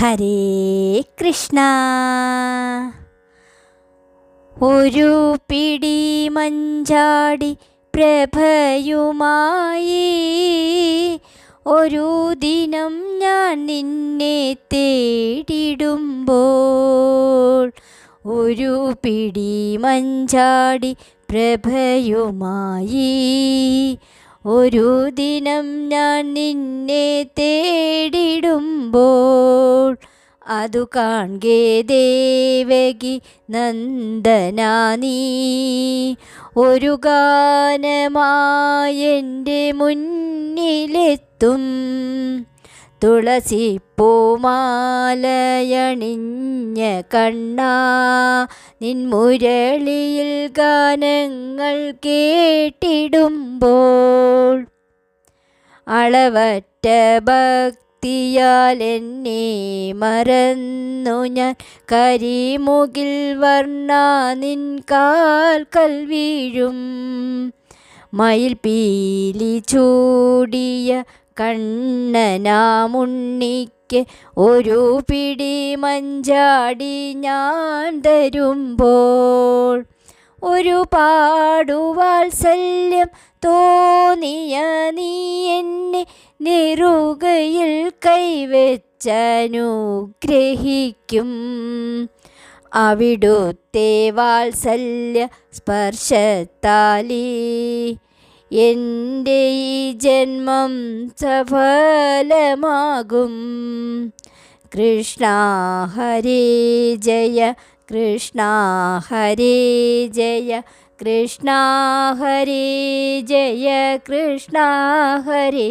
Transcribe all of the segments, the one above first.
ഹരേ കൃഷ്ണ. ഒരു പിടി മഞ്ചാടി പ്രഭയുമായി ഒരു ദിനം ഞാൻ നിന്നെ തേടിടുമ്പോൾ, ഒരു പിടി മഞ്ചാടി പ്രഭയുമായി ഒരു ദിനം ഞാൻ നിന്നെ തേടിടുമ്പോൾ, അതു കാൺകേ ദേവകി നന്ദനാ നീ ഒരു ഗാനമായെൻ്റെ മുന്നിലെത്തും. തുളസിപ്പൂമാലയണിഞ്ഞ കണ്ണാ, നിൻ മുരളിയിൽ ഗാനങ്ങൾ കേട്ടിടുമ്പോൾ, അളവറ്റ ഭക്തിയാൽ എന്നെ മറന്നു ഞാൻ കരിമുകിൽ വർണ്ണ നിൻ കാൽക്കൽ വീഴും. മയിൽ പീലി ചൂടിയ കണ്ണനാമുണ്ണിക്ക് ഒരു പിടി മഞ്ചാടി ഞാൻ തരുമ്പോൾ, ഒരു പാടുവാത്സല്യം തോന്നിയ നീ എന്നെ നെറുകയിൽ കൈവച്ചനുഗ്രഹിക്കും. അവിടുത്തെ വാത്സല്യ സ്പർശത്താലേ എൻ്റെ ഈ ജന്മം സഫലമാകും. കൃഷ്ണ ഹരേ ജയ, കൃഷ്ണ ഹരേ ജയ, കൃഷ്ണ ഹരേ ജയ, കൃഷ്ണ ഹരേ,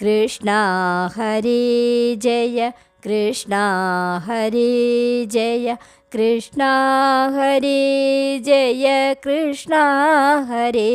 കൃഷ്ണ ഹരേ ജയ, കൃഷ്ണ ഹരേ ജയ, കൃഷ്ണ ഹരേ ജയ, കൃഷ്ണ ഹരേ.